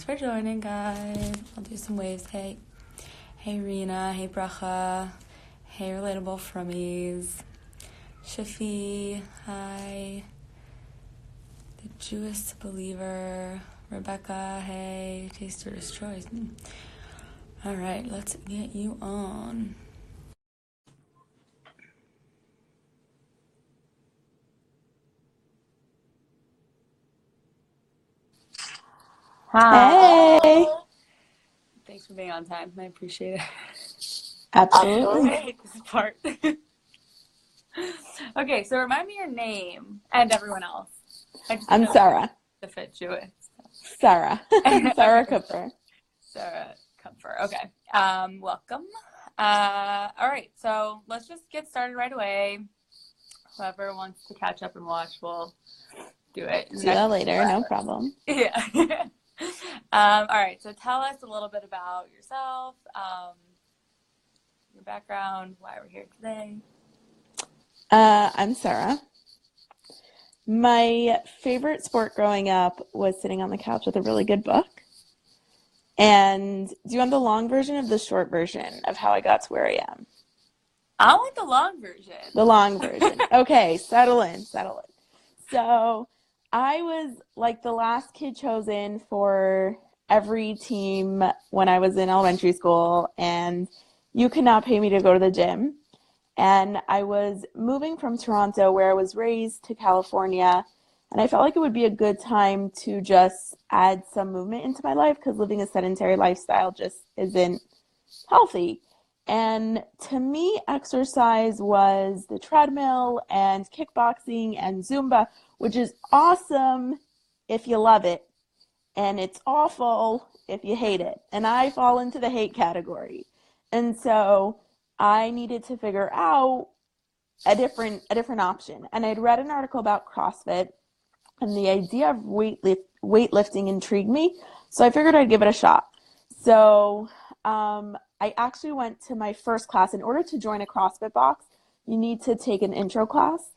Thanks for joining, guys. I'll do some waves. Hey Rena. Hey Bracha. Hey Relatable Frummies. Shafi. Hi. The Jewish Believer. Rebecca. Hey. Taster Destroys. All right, let's get you on. Hi. Hey. Thanks for being on time. I appreciate it. Absolutely. I hate this part. Okay, so remind me your name and everyone else. I'm Sara. The Fit Jewess. Sara. Sara Kupfer. Sara Kupfer. Okay. Welcome. All right, so let's just get started right away. Whoever wants to catch up and watch will do it. Do that later, no problem. Yeah. All right, so tell us a little bit about yourself, your background, why we're here today. I'm Sara. My favorite sport growing up was sitting on the couch with a really good book. And do you want the long version or the short version of how I got to where I am? I want the long version. The long version. Okay, settle in. So I was like the last kid chosen for every team when I was in elementary school, and you could not pay me to go to the gym. And I was moving from Toronto, where I was raised, to California, and I felt like it would be a good time to just add some movement into my life because living a sedentary lifestyle just isn't healthy. And to me, exercise was the treadmill and kickboxing and Zumba, which is awesome if you love it, and it's awful if you hate it. And I fall into the hate category. And so I needed to figure out a different option. And I'd read an article about CrossFit, and the idea of weightlifting intrigued me. So I figured I'd give it a shot. So I actually went to my first class. In order to join a CrossFit box, you need to take an intro class.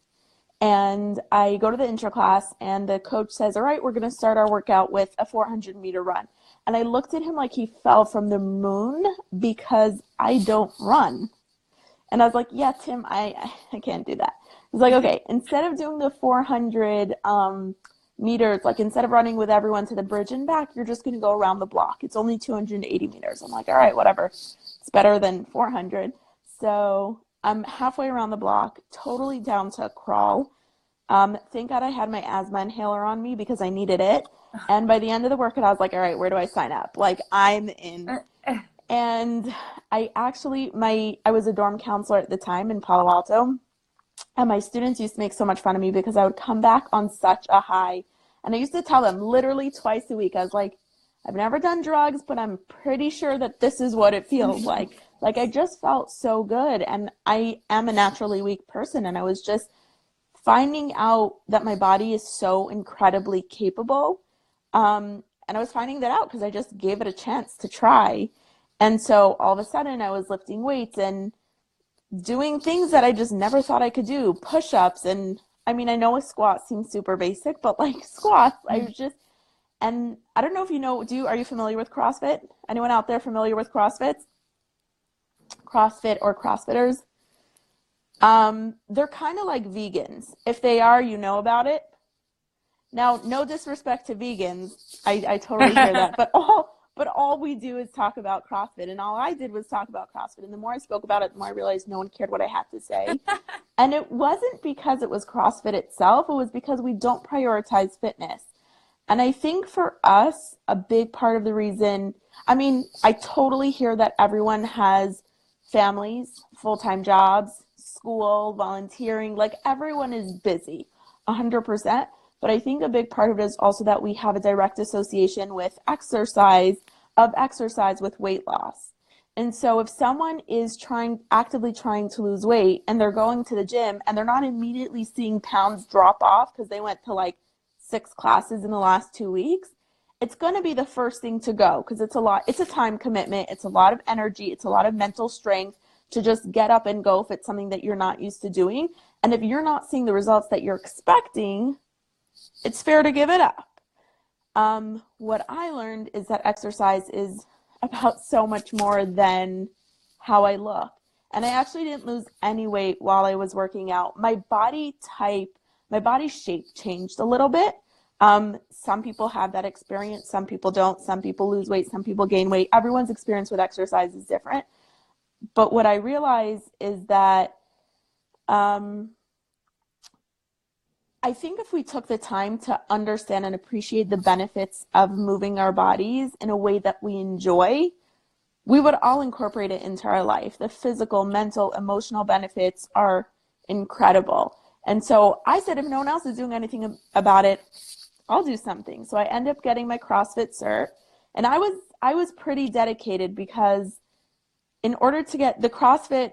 And I go to the intro class, and the coach says, all right, we're going to start our workout with a 400-meter run. And I looked at him like he fell from the moon because I don't run. And I was like, yeah, Tim, I can't do that. He's like, okay, instead of doing the 400 meters, like instead of running with everyone to the bridge and back, you're just going to go around the block. It's only 280 meters. I'm like, all right, whatever. It's better than 400. So I'm halfway around the block, totally down to crawl. Thank God I had my asthma inhaler on me because I needed it. And by the end of the workout, I was like, all right, where do I sign up? Like, I'm in. And I was a dorm counselor at the time in Palo Alto. And my students used to make so much fun of me because I would come back on such a high. And I used to tell them literally twice a week, I was like, I've never done drugs, but I'm pretty sure that this is what it feels like. Like, I just felt so good. And I am a naturally weak person. And I was just finding out that my body is so incredibly capable. And I was finding that out because I just gave it a chance to try. And so all of a sudden I was lifting weights and doing things that I just never thought I could do, push-ups. And I mean, I know a squat seems super basic, but like squats, and I don't know if you know, are you familiar with CrossFit? Anyone out there familiar with CrossFit or CrossFitters? They're kind of like vegans. If they are, you know about it. Now, no disrespect to vegans. I totally hear that. But all we do is talk about CrossFit. And all I did was talk about CrossFit. And the more I spoke about it, the more I realized no one cared what I had to say. And it wasn't because it was CrossFit itself. It was because we don't prioritize fitness. And I think for us, a big part of the reason, I mean, I totally hear that everyone has families, full-time jobs, school, volunteering, like everyone is busy, 100%. But I think a big part of it is also that we have a direct association with exercise with weight loss. And so if someone is actively trying to lose weight and they're going to the gym and they're not immediately seeing pounds drop off because they went to like 6 classes in the last 2 weeks, it's going to be the first thing to go because it's a time commitment. It's a lot of energy. It's a lot of mental strength to just get up and go if it's something that you're not used to doing. And if you're not seeing the results that you're expecting, it's fair to give it up. What I learned is that exercise is about so much more than how I look. And I actually didn't lose any weight while I was working out. My body shape changed a little bit. Some people have that experience, some people don't. Some people lose weight, some people gain weight. Everyone's experience with exercise is different. But what I realize is that I think if we took the time to understand and appreciate the benefits of moving our bodies in a way that we enjoy, we would all incorporate it into our life. The physical, mental, emotional benefits are incredible. And so I said, if no one else is doing anything about it, I'll do something. So I ended up getting my CrossFit cert, and I was pretty dedicated, because in order to get the CrossFit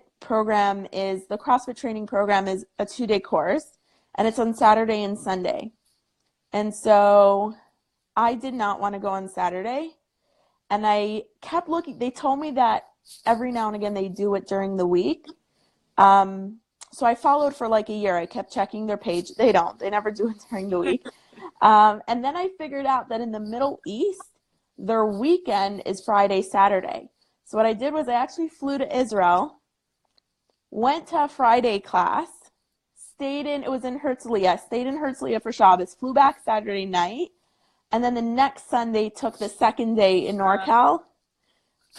training program is a 2-day course, and it's on Saturday and Sunday. And so I did not want to go on Saturday, and I kept looking. They told me that every now and again they do it during the week. So I followed for like a year. I kept checking their page. They never do it during the week. And then I figured out that in the Middle East, their weekend is Friday, Saturday. So what I did was I actually flew to Israel, went to a Friday class, it was in Herzliya, stayed in Herzliya for Shabbos, flew back Saturday night, and then the next Sunday took the second day in NorCal.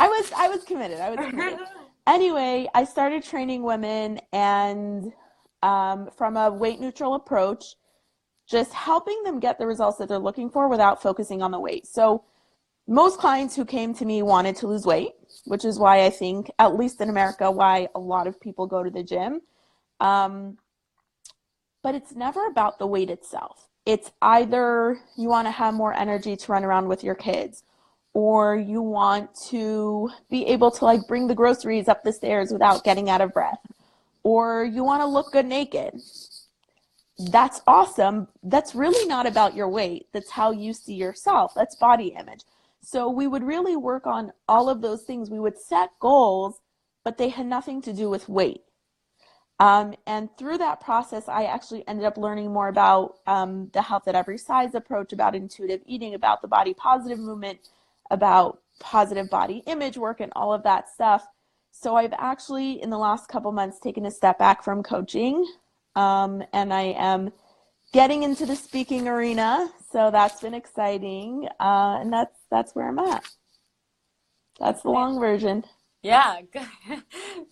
I was committed. Anyway, I started training women, and from a weight neutral approach, just helping them get the results that they're looking for without focusing on the weight. So most clients who came to me wanted to lose weight, which is why I think, at least in America, why a lot of people go to the gym. But it's never about the weight itself. It's either you want to have more energy to run around with your kids, or you want to be able to like bring the groceries up the stairs without getting out of breath, or you want to look good naked. That's awesome. That's really not about your weight. That's how you see yourself. That's body image. So we would really work on all of those things. We would set goals, but they had nothing to do with weight. And through that process, I actually ended up learning more about the health at every size approach, about intuitive eating, about the body positive movement, about positive body image work, and all of that stuff. So I've actually, in the last couple months, taken a step back from coaching, and I am getting into the speaking arena. So that's been exciting, and that's where I'm at. That's the long version. Yeah, good.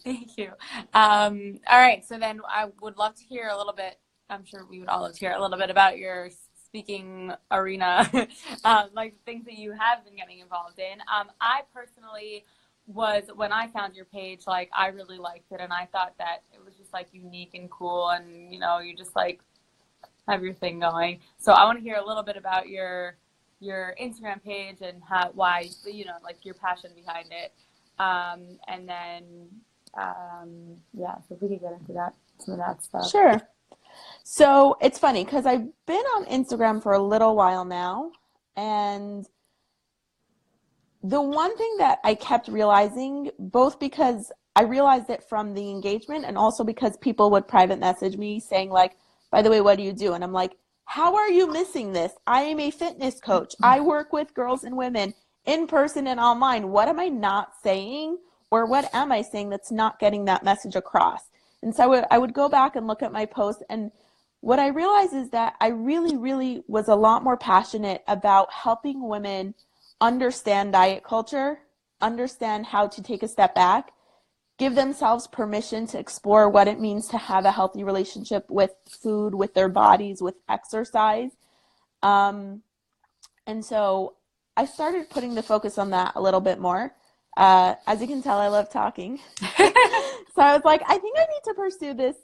Thank you. All right, so then I would love to hear a little bit, I'm sure we would all love to hear a little bit about your speaking arena, like things that you have been getting involved in. I personally when I found your page, like I really liked it, and I thought that it was just like unique and cool, and you just like have your thing going. So I want to hear a little bit about your Instagram page and why, like your passion behind it. And then, so if we could get into some of that stuff. Sure. So it's funny because I've been on Instagram for a little while now, and the one thing that I kept realizing, both because I realized it from the engagement and also because people would private message me saying like, by the way, what do you do? And I'm like, how are you missing this? I am a fitness coach. I work with girls and women in person and online. What am I not saying, or what am I saying that's not getting that message across? And so I would go back and look at my posts, and what I realized is that I really, really was a lot more passionate about helping women understand diet culture, understand how to take a step back, give themselves permission to explore what it means to have a healthy relationship with food, with their bodies, with exercise. And so I started putting the focus on that a little bit more. As you can tell, I love talking. So I was like, I think I need to pursue this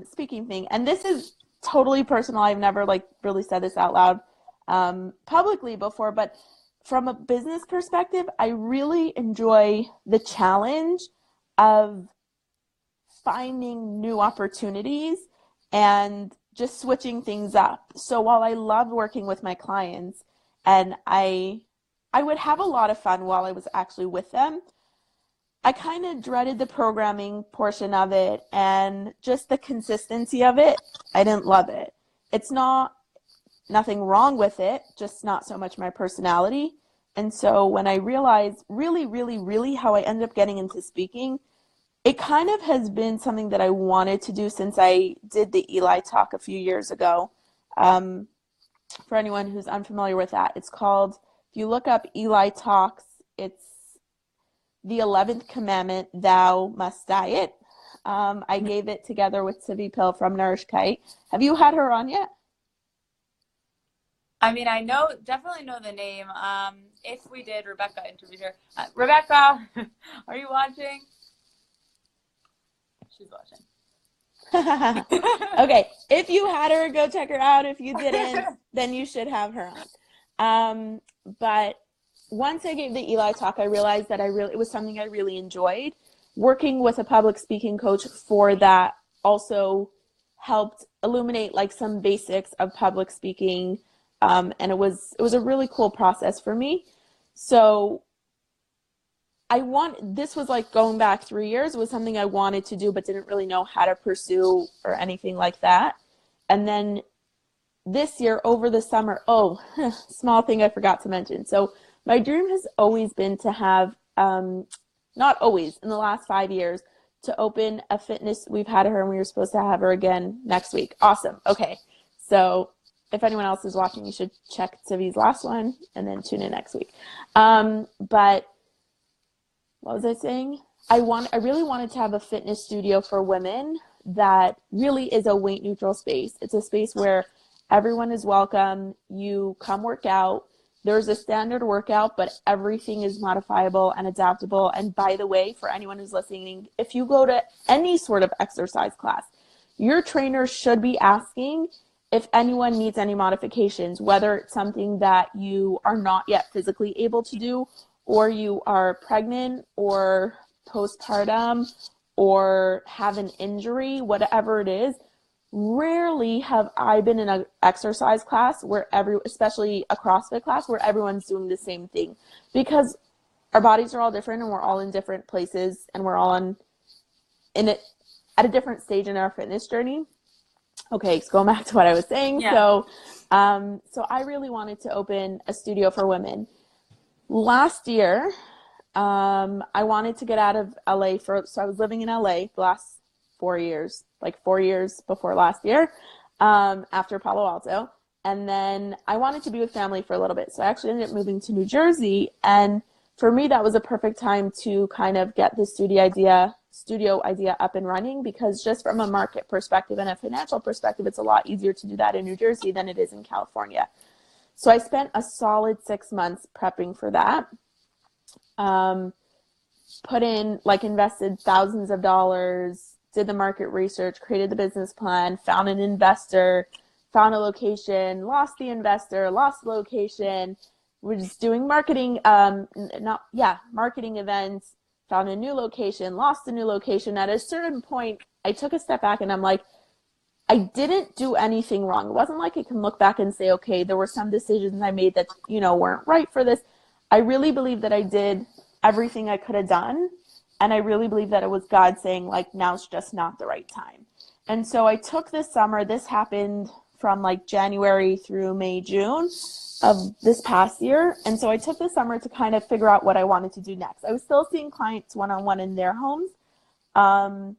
speaking thing. And this is totally personal. I've never really said this out loud publicly before, but from a business perspective, I really enjoy the challenge of finding new opportunities and just switching things up. So while I loved working with my clients, and I would have a lot of fun while I was actually with them, I kind of dreaded the programming portion of it and just the consistency of it. I didn't love it. It's not nothing wrong with it, just not so much my personality. And so when I realized really, really, really how I ended up getting into speaking, it kind of has been something that I wanted to do since I did the Eli talk a few years ago. For anyone who's unfamiliar with that, it's called, if you look up Eli talks, it's the 11th commandment, thou must diet. I gave it together with Sivi Pill from Nourish Kite. Have you had her on yet? I mean, definitely know the name. If we did, Rebecca interviewed her. Rebecca, are you watching? She's watching. Okay, if you had her, go check her out. If you didn't, then you should have her on. But once I gave the Eli talk, I realized that it was something I really enjoyed. Working with a public speaking coach for that also helped illuminate like some basics of public speaking, and it was a really cool process for me. So this was like going back 3 years. It was something I wanted to do, but didn't really know how to pursue or anything like that. And then this year over the summer, small thing I forgot to mention. So my dream has always been to have, not always, in the last 5 years, to open a fitness. We've had her and we were supposed to have her again next week. Awesome. Okay. So if anyone else is watching, you should check Civi's last one and then tune in next week. But what was I saying? I really wanted to have a fitness studio for women that really is a weight neutral space. It's a space where everyone is welcome. You come work out. There's a standard workout, but everything is modifiable and adaptable. And by the way, for anyone who's listening, if you go to any sort of exercise class, your trainer should be asking if anyone needs any modifications, whether it's something that you are not yet physically able to do, or you are pregnant or postpartum or have an injury, whatever it is. Rarely have I been in an exercise class especially a CrossFit class, where everyone's doing the same thing, because our bodies are all different and we're all in different places and we're all at a different stage in our fitness journey. Okay, so going back to what I was saying. Yeah. So I really wanted to open a studio for women. Last year, I wanted to get out of LA so I was living in LA the last 4 years, like 4 years before last year, after Palo Alto. And then I wanted to be with family for a little bit. So I actually ended up moving to New Jersey. And for me, that was a perfect time to kind of get the studio idea up and running, because just from a market perspective and a financial perspective, it's a lot easier to do that in New Jersey than it is in California. So I spent a solid 6 months prepping for that. Invested thousands of dollars, did the market research, created the business plan, found an investor, found a location, lost the investor, lost the location. We're just doing marketing, marketing events, found a new location, lost the new location. At a certain point, I took a step back and I'm like, I didn't do anything wrong. It wasn't like I can look back and say, okay, there were some decisions I made that, weren't right for this. I really believe that I did everything I could have done. And I really believe that it was God saying, like, now's just not the right time. And so I took this summer. This happened from like January through May, June of this past year. And so I took this summer to kind of figure out what I wanted to do next. I was still seeing clients one-on-one in their homes. And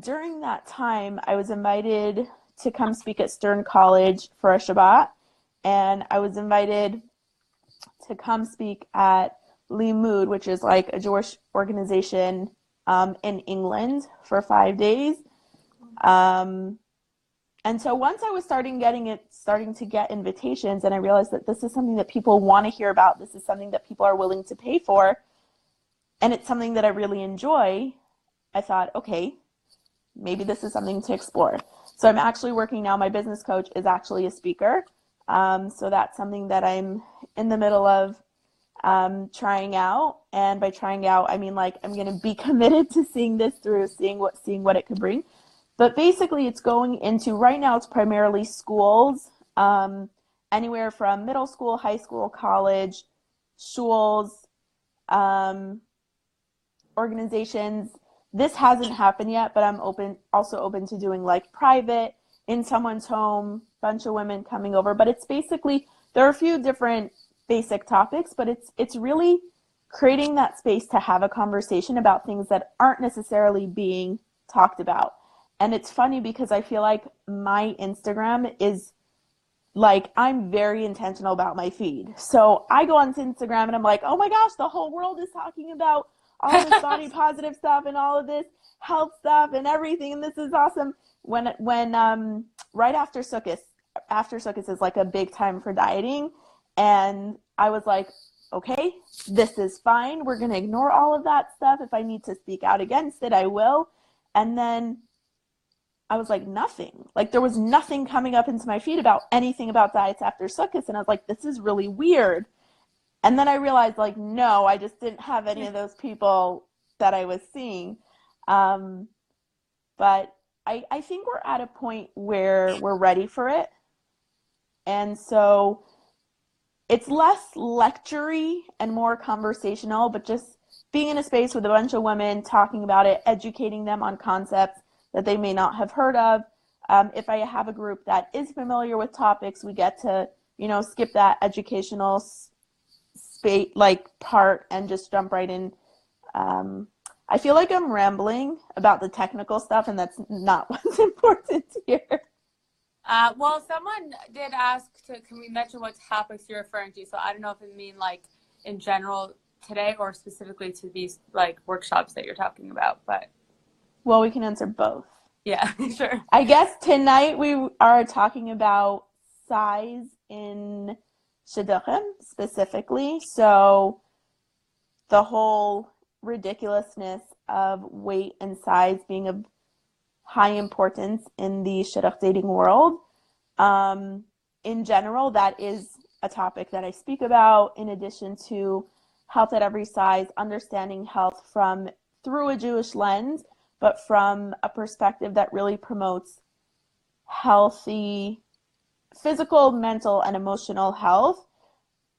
during that time, I was invited to come speak at Stern College for a Shabbat. And I was invited to come speak at Limud, which is like a Jewish organization in England, for 5 days. And so once I was starting to get invitations, and I realized that this is something that people want to hear about, this is something that people are willing to pay for, and it's something that I really enjoy, I thought, okay, maybe this is something to explore. So I'm actually working now. My business coach is actually a speaker. So that's something that I'm in the middle of trying out. And by trying out, I mean, like, I'm going to be committed to seeing this through, seeing what it could bring. But basically it's going into, right now it's primarily schools, anywhere from middle school, high school, college, shuls, organizations. This hasn't happened yet, but I'm also open to doing like private in someone's home, bunch of women coming over, but it's basically, there are a few different basic topics, but it's really creating that space to have a conversation about things that aren't necessarily being talked about. And it's funny because I feel like my Instagram is like, I'm very intentional about my feed. So I go on to Instagram and I'm like, oh my gosh, the whole world is talking about all this body positive stuff and all of this health stuff and everything, and this is awesome. When right after Sukkot is like a big time for dieting, and I was like, okay, this is fine. We're gonna ignore all of that stuff. If I need to speak out against it, I will. And then I was like, nothing. Like, there was nothing coming up into my feed about anything about diets after Sukkot, and I was like, this is really weird. And then I realized, like, no, I just didn't have any of those people that I was seeing. But I think we're at a point where we're ready for it. And so it's less lecture-y and more conversational, but just being in a space with a bunch of women, talking about it, educating them on concepts that they may not have heard of. If I have a group that is familiar with topics, we get to, skip that educational space, like, part and just jump right in. I feel like I'm rambling about the technical stuff, and that's not what's important here. Well, someone did ask can we mention what topics you're referring to? So I don't know if it mean like in general today or specifically to these like workshops that you're talking about, but. Well, we can answer both. Yeah, sure. I guess tonight we are talking about size in shidduchim specifically. So the whole ridiculousness of weight and size being of high importance in the shidduch dating world. In general, that is a topic that I speak about, in addition to health at every size, understanding health through a Jewish lens, but from a perspective that really promotes healthy physical, mental, and emotional health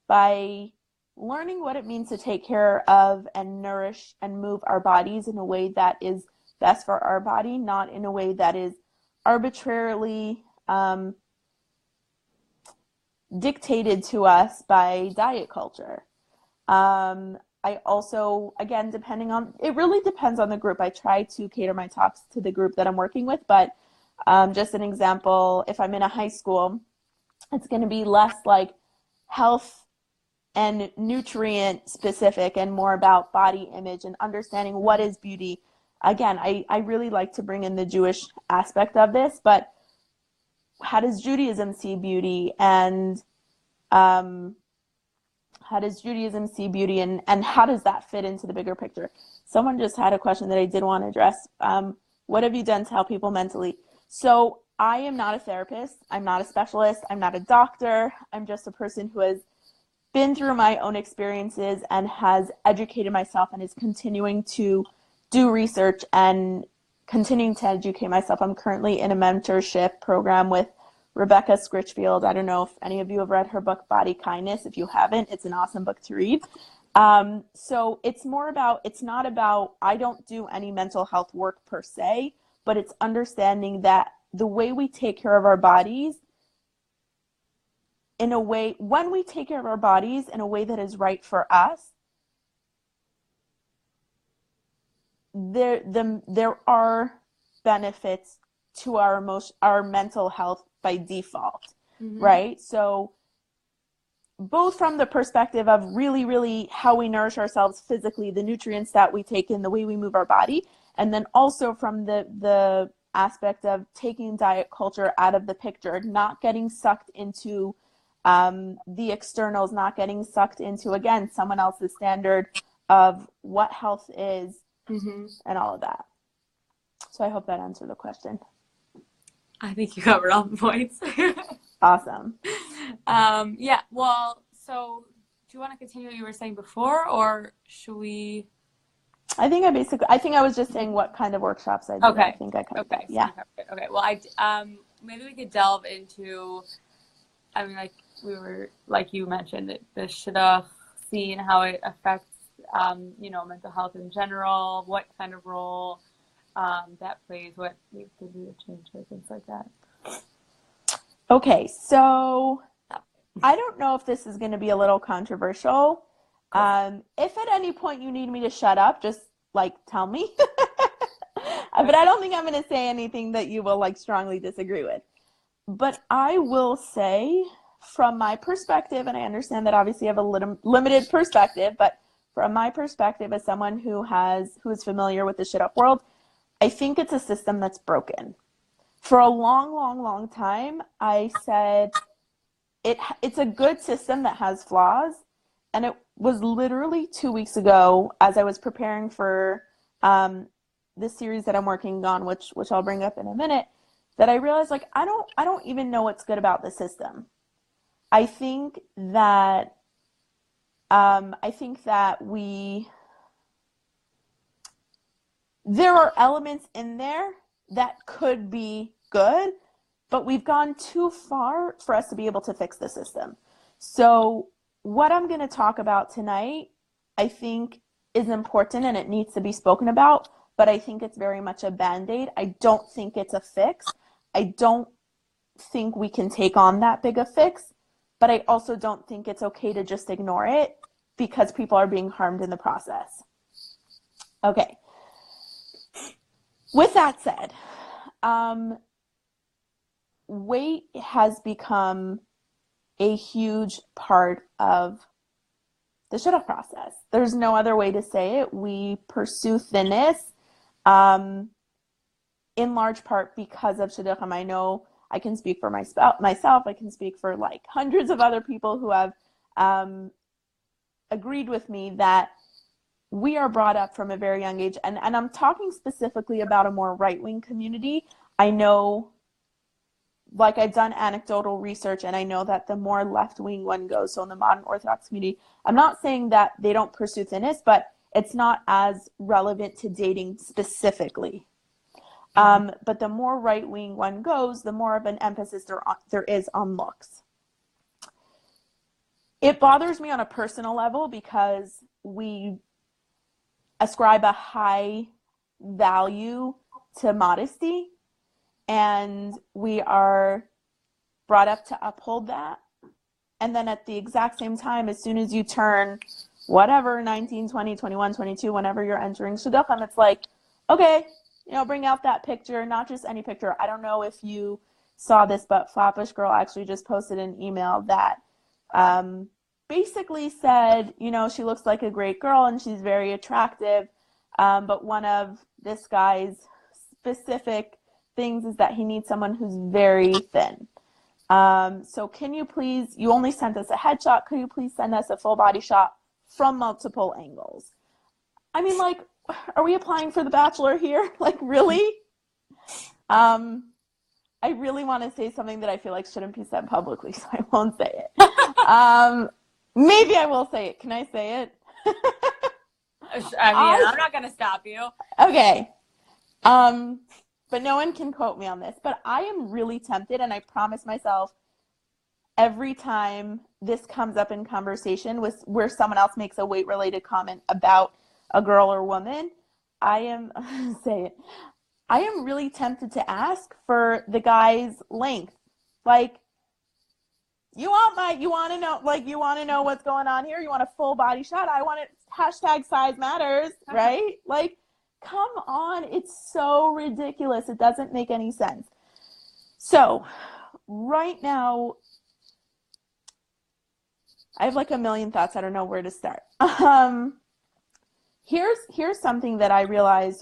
by learning what it means to take care of and nourish and move our bodies in a way that is best for our body, not in a way that is arbitrarily dictated to us by diet culture. I also, again, it really depends on the group. I try to cater my talks to the group that I'm working with, but just an example, if I'm in a high school, it's going to be less like health and nutrient specific and more about body image and understanding what is beauty. Again, I really like to bring in the Jewish aspect of this, but how does Judaism see beauty, and how does Judaism see beauty, and how does that fit into the bigger picture? Someone just had a question that I did want to address. What have you done to help people mentally? So I am not a therapist. I'm not a specialist. I'm not a doctor. I'm just a person who has been through my own experiences and has educated myself and is continuing to do research and continuing to educate myself. I'm currently in a mentorship program with Rebecca Scritchfield. I don't know if any of you have read her book, Body Kindness. If you haven't, it's an awesome book to read. So it's not about, I don't do any mental health work per se, but it's understanding that the way we take care of our bodies when we take care of our bodies in a way that is right for us, there are benefits to our mental health by default, right? So both from the perspective of really, really how we nourish ourselves physically, the nutrients that we take in, the way we move our body, and then also from the aspect of taking diet culture out of the picture, not getting sucked into the externals, not getting sucked into, again, someone else's standard of what health is and all of that. So I hope that answered the question. I think you covered all the points. Awesome. Yeah, well, so do you want to continue what you were saying before, or should we? I think I was just saying what kind of workshops I did. Okay. I think I covered that. Yeah. Okay. Well, maybe we could delve into, like you mentioned, the shidduch scene, how it affects, mental health in general, what kind of role that plays, what needs to be changed, or things like that. Okay, so I don't know if this is going to be a little controversial. If at any point you need me to shut up, just like tell me. But I don't think I'm going to say anything that you will like strongly disagree with. But I will say, from my perspective, and I understand that obviously I have a limited perspective, but from my perspective as someone who is familiar with the shidduch world, I think it's a system that's broken. For a long, long, long time, I said it's a good system that has flaws. And it was literally 2 weeks ago, as I was preparing for this series that I'm working on, which I'll bring up in a minute, that I realized like I don't even know what's good about the system. I think that there are elements in there that could be good, but we've gone too far for us to be able to fix the system. So what I'm going to talk about tonight, I think is important and it needs to be spoken about, but I think it's very much a Band-Aid. I don't think it's a fix. I don't think we can take on that big a fix, but I also don't think it's okay to just ignore it because people are being harmed in the process. Okay. With that said, weight has become a huge part of the shidduch process. There's no other way to say it. We pursue thinness in large part because of shidduchim. I know I can speak for myself. I can speak for like hundreds of other people who have agreed with me that we are brought up from a very young age. And I'm talking specifically about a more right-wing community. I know, like I've done anecdotal research, and I know that the more left-wing one goes, so in the modern Orthodox community, I'm not saying that they don't pursue thinness, but it's not as relevant to dating specifically. But the more right-wing one goes, the more of an emphasis there is on looks. It bothers me on a personal level because we ascribe a high value to modesty, and we are brought up to uphold that. And then at the exact same time, as soon as you turn whatever, 19, 20, 21, 22, whenever you're entering shidduchim, it's like, okay, bring out that picture, not just any picture. I don't know if you saw this, but Flatbush Girl actually just posted an email that basically said, she looks like a great girl and she's very attractive, but one of this guy's specific things is that he needs someone who's very thin. So can you please, you only sent us a headshot, could you please send us a full body shot from multiple angles? I mean, like, are we applying for The Bachelor here? Like, really? I really want to say something that I feel like shouldn't be said publicly, so I won't say it. Maybe I will say it. Can I say it? I'm not going to stop you. Okay. But no one can quote me on this. But I am really tempted, and I promise myself every time this comes up in conversation with where someone else makes a weight-related comment about a girl or woman, I am really tempted to ask for the guy's length. Like, you want to know what's going on here? You want a full body shot? I want it, #size matters, right? Like, come on, it's so ridiculous. It doesn't make any sense. So right now, I have like a million thoughts. I don't know where to start. Here's something that I realized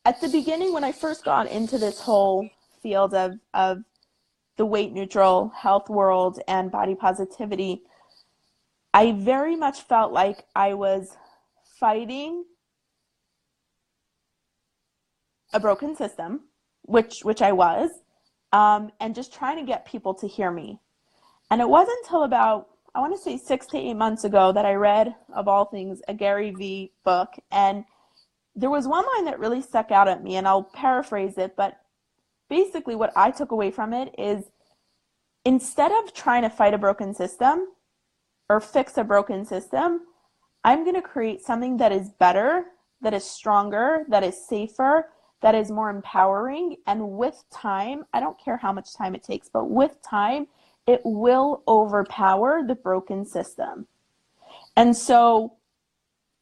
at the beginning when I first got into this whole field of the weight neutral health world and body positivity. I very much felt like I was fighting a broken system, which I was, and just trying to get people to hear me. And it wasn't until about, I want to say 6 to 8 months ago that I read, of all things, a Gary Vee book. And there was one line that really stuck out at me, and I'll paraphrase it, but basically what I took away from it is, instead of trying to fight a broken system or fix a broken system, I'm going to create something that is better, that is stronger, that is safer, that is more empowering. And with time, I don't care how much time it takes, but with time, it will overpower the broken system. And so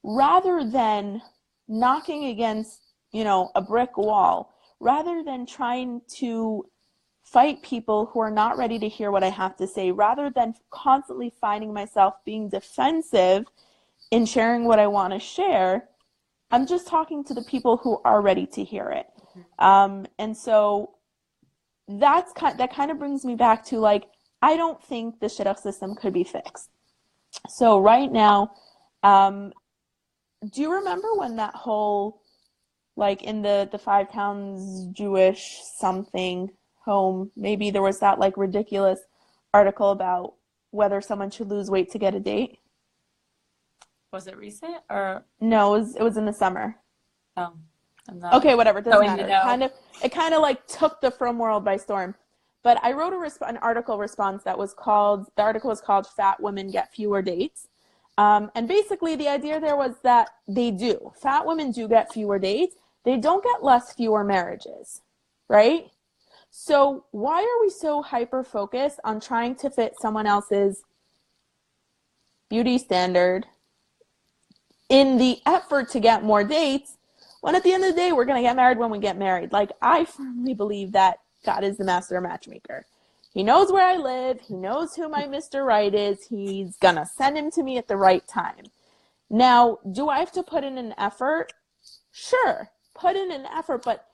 rather than knocking against, a brick wall, rather than trying to fight people who are not ready to hear what I have to say, rather than constantly finding myself being defensive in sharing what I want to share, I'm just talking to the people who are ready to hear it. And so that kind of brings me back to, like, I don't think the shidduch system could be fixed. So right now, do you remember when that whole, like, in the 5 towns Jewish something home, maybe there was that, like, ridiculous article about whether someone should lose weight to get a date? Was it recent or? No, it was in the summer. Oh, I'm not. Okay, whatever, it doesn't matter. It kind of like took the frum world by storm. But I wrote an article response that was called, the article was called "Fat Women Get Fewer Dates." And basically the idea there was that fat women do get fewer dates. They don't get fewer marriages, right? So why are we so hyper-focused on trying to fit someone else's beauty standard in the effort to get more dates, when at the end of the day, we're going to get married when we get married? Like, I firmly believe that God is the master matchmaker. He knows where I live. He knows who my Mr. Right is. He's going to send him to me at the right time. Now, do I have to put in an effort? Sure, put in an effort, but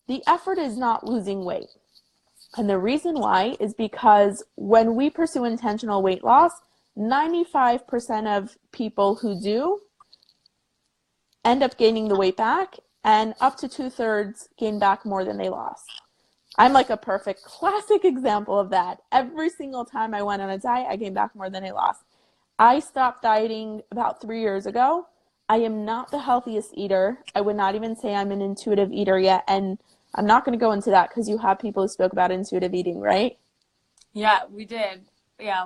the effort is not losing weight. And the reason why is because when we pursue intentional weight loss, 95% of people who do end up gaining the weight back, and up to 2/3 gain back more than they lost. I'm like a perfect classic example of that. Every single time I went on a diet, I gained back more than I lost. I stopped dieting about 3 years ago. I am not the healthiest eater. I would not even say I'm an intuitive eater yet. And I'm not going to go into that because you have people who spoke about intuitive eating, right? Yeah, we did. Yeah.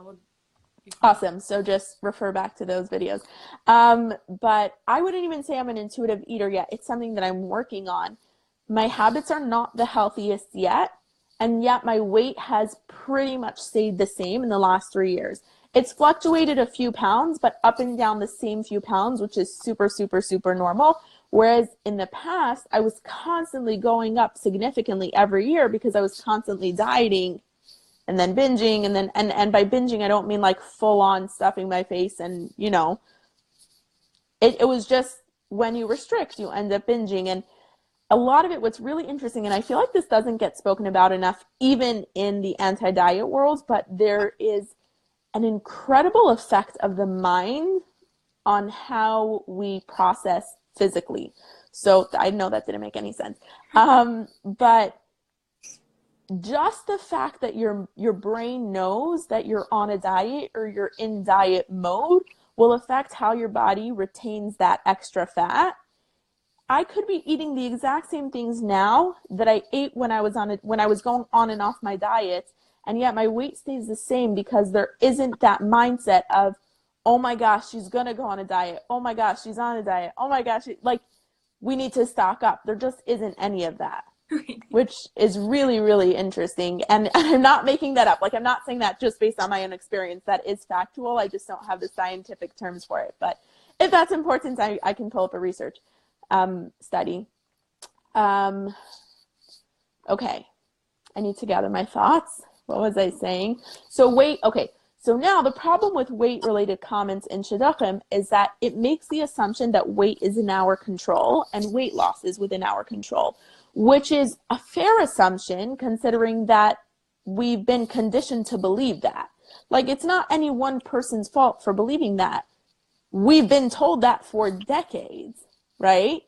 Awesome. So just refer back to those videos. But I wouldn't even say I'm an intuitive eater yet. It's something that I'm working on. My habits are not the healthiest yet, and yet my weight has pretty much stayed the same in the last 3 years. It's fluctuated a few pounds, but up and down the same few pounds, which is super, super, super normal. Whereas in the past, I was constantly going up significantly every year because I was constantly dieting and then binging. And by binging, I don't mean like full on stuffing my face. And, it was just when you restrict, you end up binging. And a lot of it, what's really interesting, and I feel like this doesn't get spoken about enough, even in the anti-diet world, but there is an incredible effect of the mind on how we process physically. So I know that didn't make any sense. But just the fact that your brain knows that you're on a diet or you're in diet mode will affect how your body retains that extra fat. I could be eating the exact same things now that I ate when I was going on and off my diet, and yet my weight stays the same because there isn't that mindset of, oh my gosh, she's going to go on a diet. Oh my gosh, she's on a diet. Oh my gosh, we need to stock up. There just isn't any of that, which is really, really interesting. And I'm not making that up. Like, I'm not saying that just based on my own experience. That is factual. I just don't have the scientific terms for it. But if that's important, I can pull up a research study. Okay. I need to gather my thoughts. What was I saying? So now the problem with weight-related comments in shidduchim is that it makes the assumption that weight is in our control and weight loss is within our control, which is a fair assumption considering that we've been conditioned to believe that. Like, it's not any one person's fault for believing that. We've been told that for decades, right?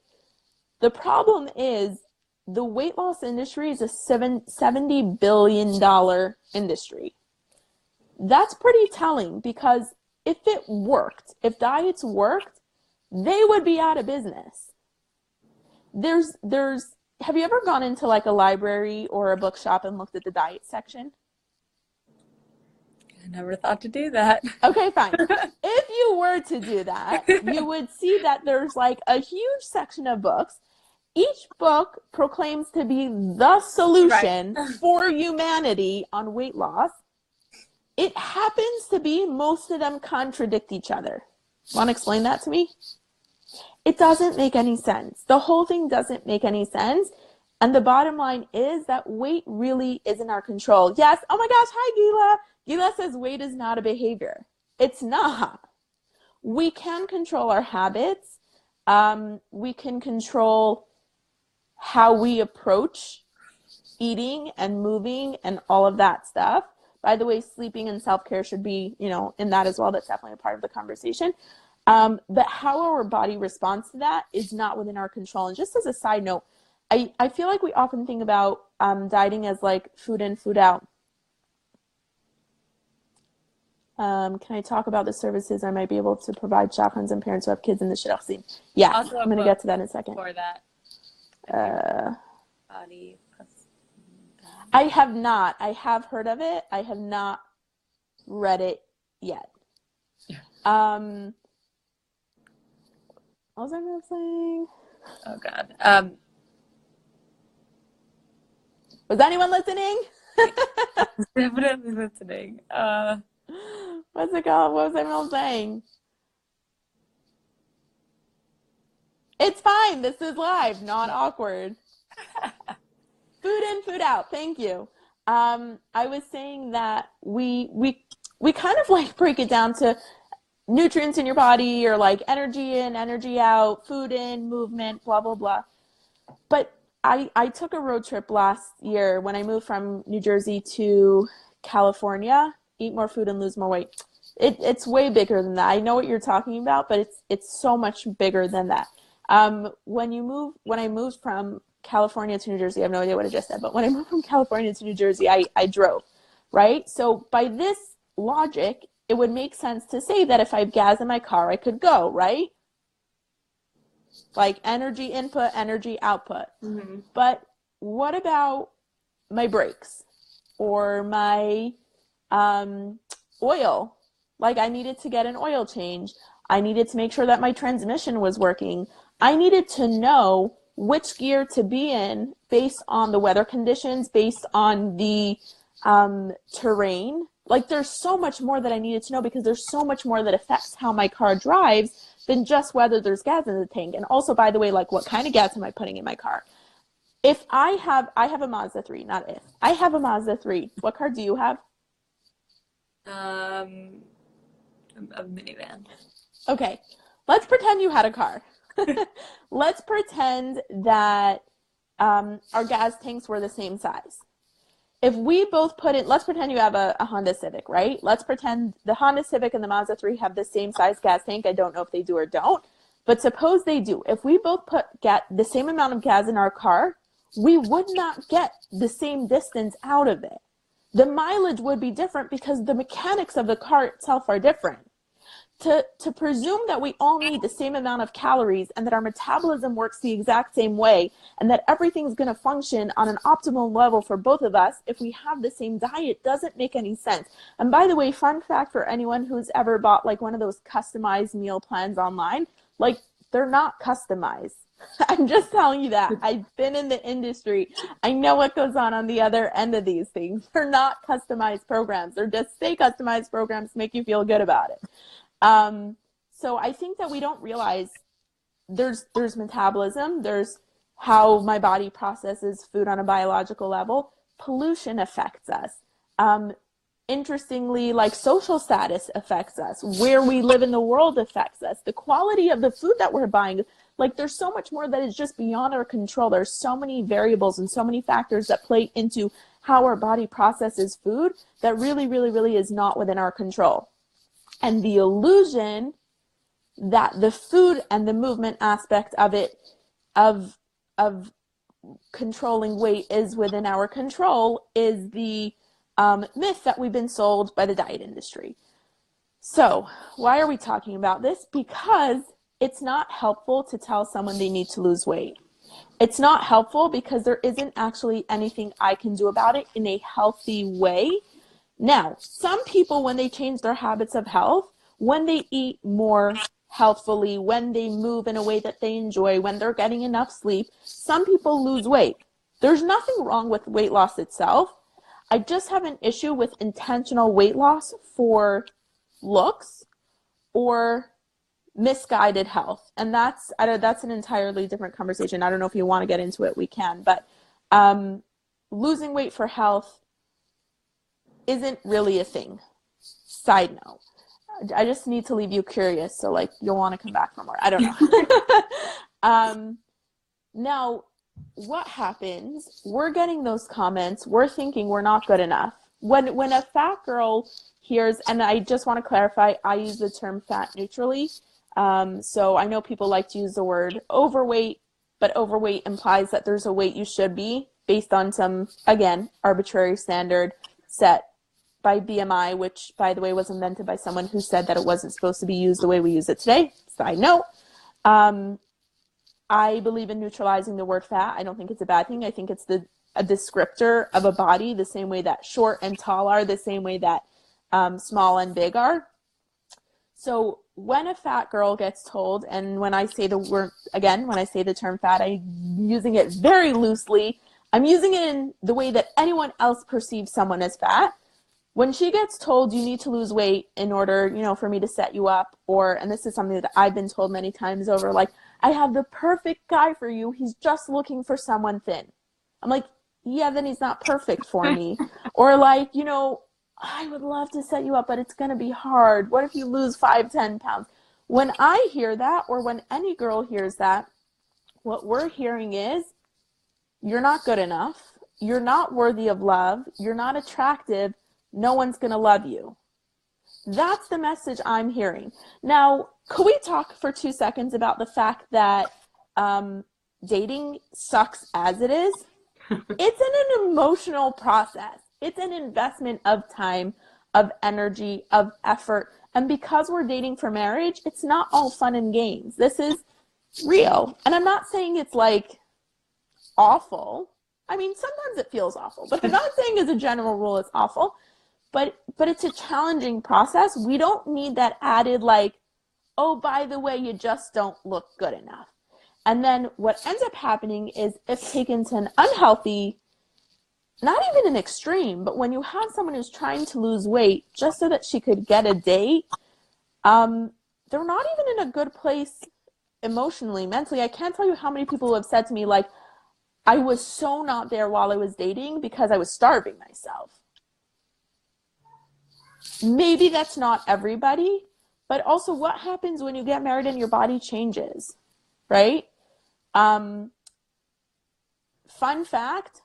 The problem is the weight loss industry is a $70 billion industry. That's pretty telling because if diets worked, they would be out of business. Have you ever gone into like a library or a bookshop and looked at the diet section? I never thought to do that. Okay, fine. If you were to do that, you would see that there's like a huge section of books, each book proclaims to be the solution for humanity on weight loss. It happens to be most of them contradict each other. Want to explain that to me? It doesn't make any sense. The whole thing doesn't make any sense. And the bottom line is that weight really isn't our control. Yes. Oh my gosh. Hi, Gila. Gila says weight is not a behavior. It's not. We can control our habits. We can control how we approach eating and moving and all of that stuff. By the way, sleeping and self-care should be, in that as well. That's definitely a part of the conversation. But how our body responds to that is not within our control. And just as a side note, I feel like we often think about dieting as like food in, food out. Can I talk about the services I might be able to provide chaperones and parents who have kids in the shidduch scene? Yeah, also I'm going to get to that in a second. For that. Body. I have not. I have heard of it. I have not read it yet. What was I going to say? Oh, God. Was anyone listening? Definitely listening. What's it called? What was everyone saying? It's fine. This is live, not awkward. Food in, food out. Thank you. I was saying that we kind of like break it down to nutrients in your body or like energy in, energy out, food in, movement, blah, blah, blah. But I took a road trip last year when I moved from New Jersey to California. Eat more food and lose more weight. It's way bigger than that. I know what you're talking about, but it's so much bigger than that. When I moved from California to New Jersey, I have no idea what I just said, but when I moved from California to New Jersey, I drove, right? So by this logic, it would make sense to say that if I have gas in my car, I could go, right? Like energy input, energy output. Mm-hmm. But what about my brakes or my oil? Like I needed to get an oil change. I needed to make sure that my transmission was working. I needed to know which gear to be in based on the weather conditions, based on the terrain. Like there's so much more that I needed to know because there's so much more that affects how my car drives than just whether there's gas in the tank. And also, by the way, like what kind of gas am I putting in my car? If I have a Mazda 3, not if. I have a Mazda 3. What car do you have? A minivan. Okay. Let's pretend you had a car. Let's pretend that our gas tanks were the same size. If we both put in, let's pretend you have a Honda Civic, right? Let's pretend the Honda Civic and the Mazda 3 have the same size gas tank. I don't know if they do or don't, but suppose they do. If we both get the same amount of gas in our car, we would not get the same distance out of it. The mileage would be different because the mechanics of the car itself are different. To presume that we all need the same amount of calories and that our metabolism works the exact same way and that everything's going to function on an optimal level for both of us if we have the same diet doesn't make any sense. And by the way, fun fact for anyone who's ever bought like one of those customized meal plans online, like they're not customized. I'm just telling you that. I've been in the industry. I know what goes on the other end of these things. They're not customized programs. They're just say customized programs to make you feel good about it. So I think that we don't realize there's metabolism, there's how my body processes food on a biological level. Pollution affects us. Interestingly, like social status affects us. Where we live in the world affects us. The quality of the food that we're buying, like there's so much more that is just beyond our control. There's so many variables and so many factors that play into how our body processes food that really, really, really is not within our control. And the illusion that the food and the movement aspect of it, of controlling weight is within our control is the myth that we've been sold by the diet industry. So why are we talking about this? Because it's not helpful to tell someone they need to lose weight. It's not helpful because there isn't actually anything I can do about it in a healthy way. Now, some people, when they change their habits of health, when they eat more healthfully, when they move in a way that they enjoy, when they're getting enough sleep, some people lose weight. There's nothing wrong with weight loss itself. I just have an issue with intentional weight loss for looks or misguided health. And that's an entirely different conversation. I don't know if you want to get into it, we can. But losing weight for health isn't really a thing. Side note. I just need to leave you curious, so like you'll want to come back for more. I don't know. Now, what happens? We're getting those comments. We're thinking we're not good enough. When a fat girl hears, and I just want to clarify, I use the term fat neutrally. So I know people like to use the word overweight, but overweight implies that there's a weight you should be based on some, again, arbitrary standard set by BMI, which, by the way, was invented by someone who said that it wasn't supposed to be used the way we use it today. Side note. I believe in neutralizing the word fat. I don't think it's a bad thing. I think it's a descriptor of a body, the same way that short and tall are, the same way that small and big are. So when a fat girl gets told, and when I say the word, again, when I say the term fat, I'm using it very loosely. I'm using it in the way that anyone else perceives someone as fat. When she gets told you need to lose weight in order, for me to set you up, and this is something that I've been told many times over, like, I have the perfect guy for you. He's just looking for someone thin. I'm like, yeah, then he's not perfect for me. Or like, I would love to set you up, but it's going to be hard. What if you lose 5-10 pounds? When I hear that, or when any girl hears that, what we're hearing is, you're not good enough. You're not worthy of love. You're not attractive. No one's going to love you. That's the message I'm hearing. Now, could we talk for 2 seconds about the fact that dating sucks as it is? It's an emotional process. It's an investment of time, of energy, of effort. And because we're dating for marriage, it's not all fun and games. This is real. And I'm not saying it's like awful. I mean, sometimes it feels awful, but I'm not saying as a general rule it's awful. But it's a challenging process. We don't need that added like, oh, by the way, you just don't look good enough. And then what ends up happening is, if taken to an unhealthy, not even an extreme, but when you have someone who's trying to lose weight just so that she could get a date, they're not even in a good place emotionally, mentally. I can't tell you how many people have said to me, like, I was so not there while I was dating because I was starving myself. Maybe that's not everybody, but also what happens when you get married and your body changes, right? Fun fact,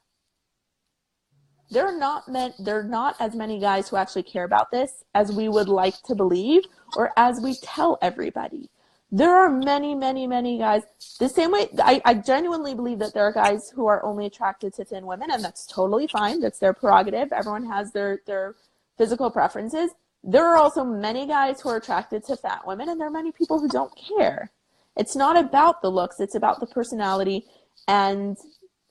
there are not as many guys who actually care about this as we would like to believe, or as we tell everybody. There are many, many, many guys, the same way, I genuinely believe that there are guys who are only attracted to thin women, and that's totally fine. That's their prerogative. Everyone has their physical preferences. There are also many guys who are attracted to fat women, and there are many people who don't care. It's not about the looks. It's about the personality and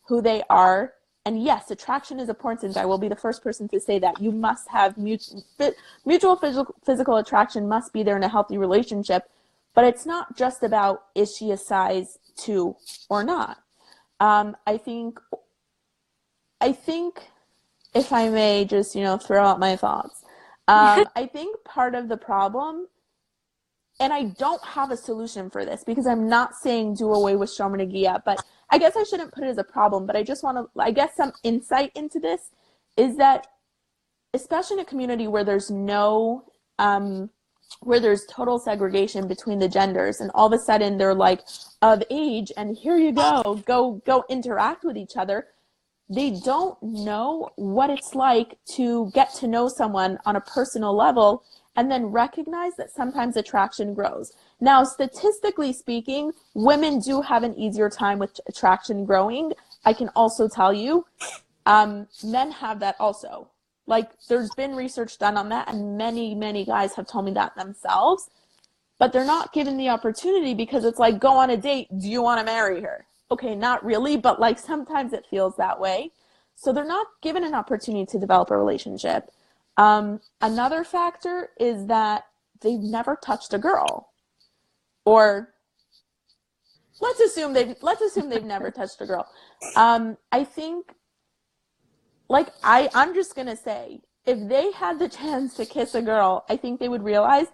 who they are. And yes, attraction is important. I will be the first person to say that. You must have mutual physical attraction must be there in a healthy relationship. But it's not just about, is she a size 2 or not? I think, if I may just, throw out my thoughts, I think part of the problem, and I don't have a solution for this because I'm not saying do away with Shomanagia, but I guess I shouldn't put it as a problem, but I just want to, I guess some insight into this is that, especially in a community where there's where there's total segregation between the genders, and all of a sudden they're like of age and here you go interact with each other. They don't know what it's like to get to know someone on a personal level and then recognize that sometimes attraction grows. Now, statistically speaking, women do have an easier time with attraction growing. I can also tell you, men have that also. Like, there's been research done on that, and many, many guys have told me that themselves, but they're not given the opportunity because it's like, go on a date. Do you want to marry her? Okay, not really, but like sometimes it feels that way. So they're not given an opportunity to develop a relationship. Another factor is that they've never touched a girl. or let's assume they've never touched a girl. I think, like, I'm just gonna say, if they had the chance to kiss a girl, I think they would realize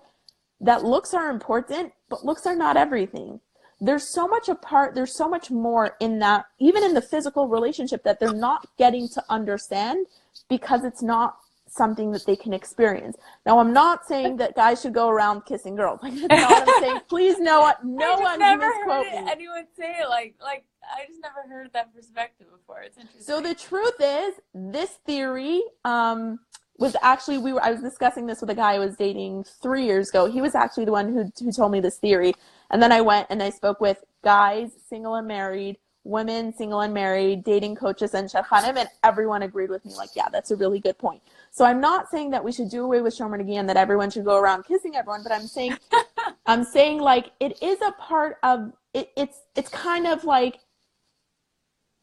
that looks are important, but looks are not everything. There's so much more in that, even in the physical relationship, that they're not getting to understand because it's not something that they can experience. Now, I'm not saying that guys should go around kissing girls. Like, that's not what I'm saying. Please, no one misquote me. Anyone say it like I just never heard that perspective before. It's interesting. So the truth is, this theory was actually, I was discussing this with a guy I was dating 3 years ago. He was actually the one who told me this theory. And then I went and I spoke with guys, single and married, women, single and married, dating coaches, and shadchanim, and everyone agreed with me, like, yeah, that's a really good point. So I'm not saying that we should do away with shomer negi and that everyone should go around kissing everyone, but I'm saying like it is a part of it. It's kind of like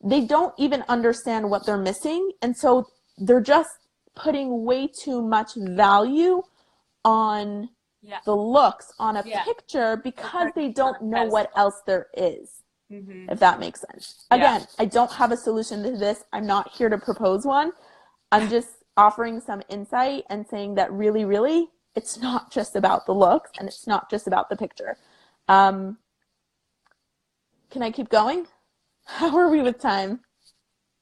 they don't even understand what they're missing, and so they're just putting way too much value on the looks on a picture because they don't know what else there is. Mm-hmm. If that makes sense. Again, I don't have a solution to this. I'm not here to propose one. I'm just offering some insight and saying that really, really, it's not just about the looks and it's not just about the picture. Can I keep going? How are we with time?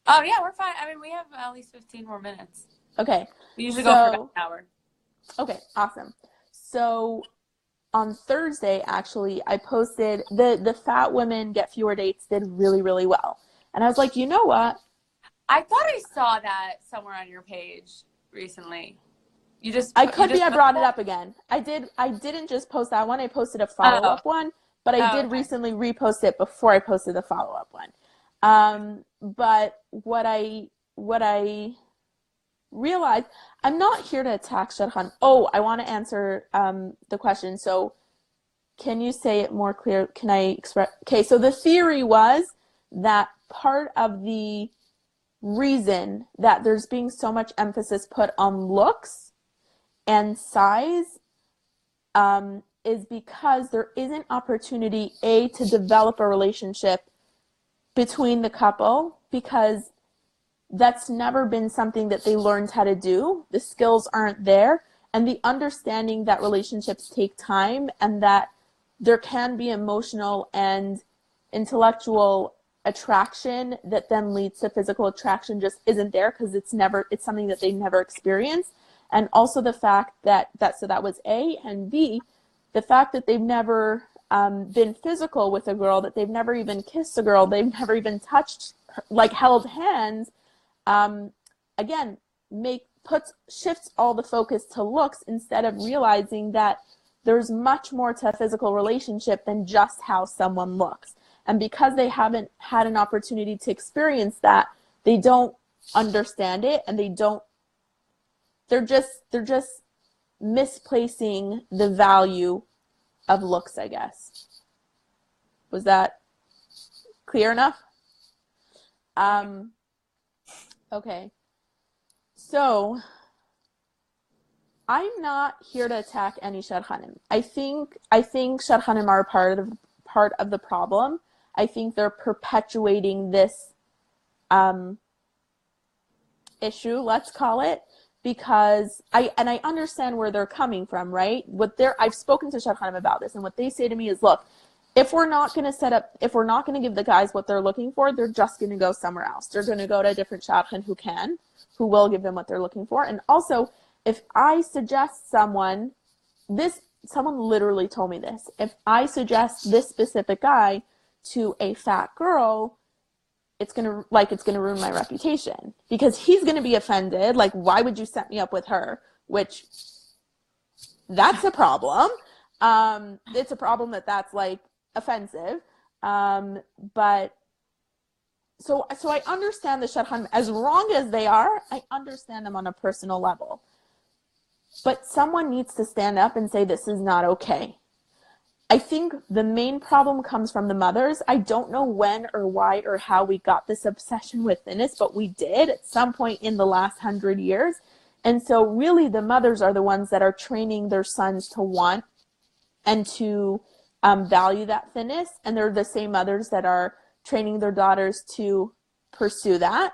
Oh, yeah, we're fine. I mean, we have at least 15 more minutes. Okay. We usually go for about an hour. Okay, awesome. So on Thursday, actually, I posted the Fat Women Get Fewer Dates did really, really well. And I was like, you know what? I thought I saw that somewhere on your page recently. I brought it up again. I didn't just post that one. I posted a follow-up one, but I did recently repost it before I posted the follow-up one. But what I realized, I'm not here to attack shadchan. Oh, I want to answer the question. So can you say it more clear? Can I express? Okay, so the theory was that part of the reason that there's being so much emphasis put on looks and size is because there isn't opportunity, to develop a relationship between the couple, because that's never been something that they learned how to do. The skills aren't there, and the understanding that relationships take time and that there can be emotional and intellectual attraction that then leads to physical attraction just isn't there, because it's something that they never experienced. And also the fact that was A, and B, the fact that they've never been physical with a girl, that they've never even kissed a girl, they've never even touched, like held hands, again, shifts all the focus to looks instead of realizing that there's much more to a physical relationship than just how someone looks. And because they haven't had an opportunity to experience that, they don't understand it, and they're just misplacing the value of looks, I guess. Was that clear enough? Okay. So I'm not here to attack any shadchanim. I think shadchanim are part of the problem. I think they're perpetuating this issue, let's call it, because I understand where they're coming from, right? I've spoken to shadchanim about this, and what they say to me is, look, if we're not going to give the guys what they're looking for, they're just going to go somewhere else. They're going to go to a different shadchan who will give them what they're looking for. And also, if I suggest someone literally told me this, if I suggest this specific guy to a fat girl, it's going to ruin my reputation, because he's going to be offended. Like, why would you set me up with her? Which, that's a problem. It's a problem that's like offensive. But so I understand the shadchan, as wrong as they are, I understand them on a personal level. But someone needs to stand up and say, this is not okay. I think the main problem comes from the mothers. I don't know when or why or how we got this obsession with thinness, but we did at some point in the last 100 years. And so really the mothers are the ones that are training their sons to want and to value that thinness, and they're the same mothers that are training their daughters to pursue that.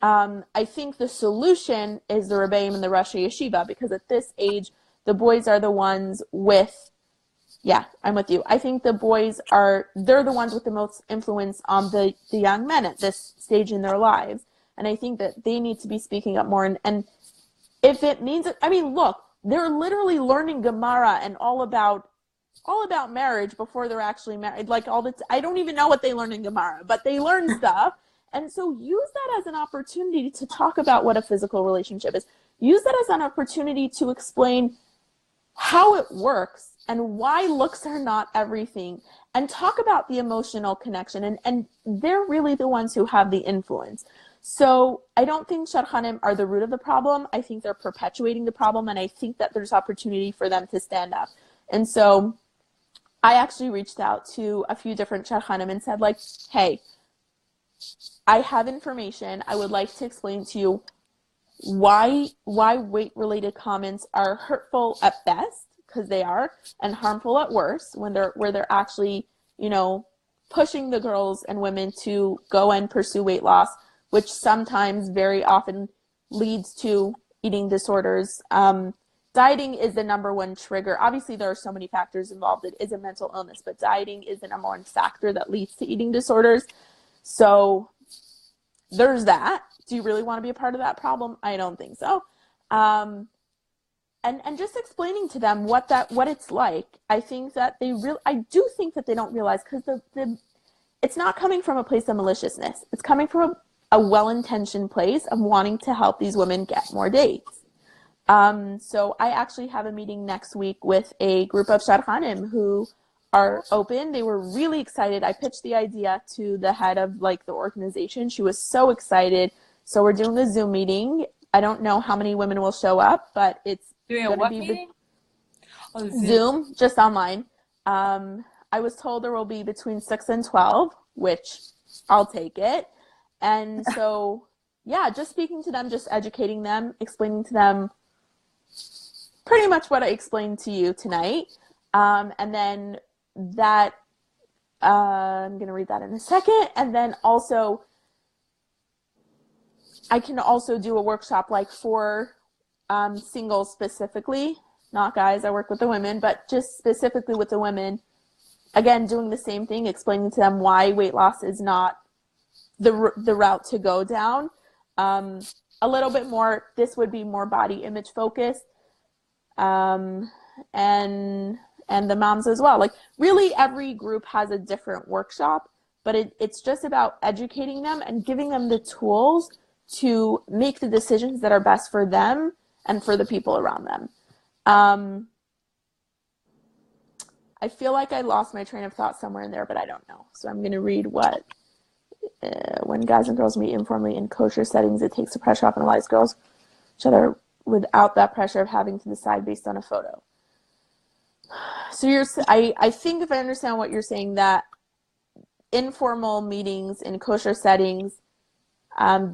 I think the solution is the Rebbeim and the Rosh Yeshiva, because at this age, the boys are the ones with, yeah, I'm with you. I think the boys they're the ones with the most influence on the young men at this stage in their lives. And I think that they need to be speaking up more. And if it means, I mean, look, they're literally learning Gemara and all about marriage before they're actually married. Like I don't even know what they learn in Gemara, but they learn stuff. And so use that as an opportunity to talk about what a physical relationship is. Use that as an opportunity to explain how it works and why looks are not everything, and talk about the emotional connection. And they're really the ones who have the influence. So I don't think shadchanim are the root of the problem. I think they're perpetuating the problem, and I think that there's opportunity for them to stand up. And so I actually reached out to a few different shadchanim and said, like, hey, I have information. I would like to explain to you why weight-related comments are hurtful at best, because they are, and harmful at worst where they're actually, pushing the girls and women to go and pursue weight loss, which sometimes very often leads to eating disorders. Dieting is the number one trigger. Obviously, there are so many factors involved. It is a mental illness, but dieting is the number one factor that leads to eating disorders. So there's that. Do you really want to be a part of that problem? I don't think so. And just explaining to them what it's like. I think that I do think that they don't realize, because it's not coming from a place of maliciousness. It's coming from a well-intentioned place of wanting to help these women get more dates. So I actually have a meeting next week with a group of shadchanim who are open. They were really excited. I pitched the idea to the head of the organization. She was so excited. So we're doing a Zoom meeting. I don't know how many women will show up, but it's going to be meeting? Zoom, just online. I was told there will be between 6 and 12, which I'll take it. And so, yeah, just speaking to them, just educating them, explaining to them pretty much what I explained to you tonight. And then that, I'm going to read that in a second. And then also, I can also do a workshop for singles specifically, not guys. I work with the women, but just specifically with the women. Again, doing the same thing, explaining to them why weight loss is not the route to go down. A little bit more, this would be more body image focused. And the moms as well. Really every group has a different workshop, but it's just about educating them and giving them the tools to make the decisions that are best for them and for the people around them. I feel like I lost my train of thought somewhere in there, but I don't know. So I'm going to read what, when guys and girls meet informally in kosher settings, it takes the pressure off and allows girls each other without that pressure of having to decide based on a photo. So I think if I understand what you're saying, that informal meetings in kosher settings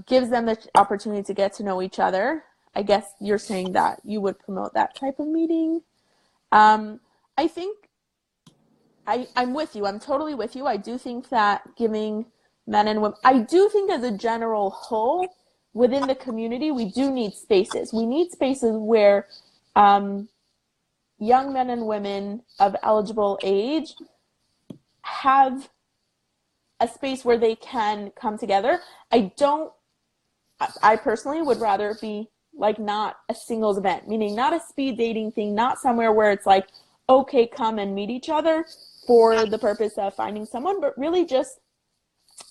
gives them the opportunity to get to know each other. I guess you're saying that you would promote that type of meeting. I think I'm with you. I'm totally with you. I do think that giving men and women, I do think as a general whole within the community, we do need spaces. We need spaces where young men and women of eligible age have a space where they can come together. I personally would rather it be not a singles event, meaning not a speed dating thing, not somewhere where it's okay, come and meet each other for the purpose of finding someone, but really just,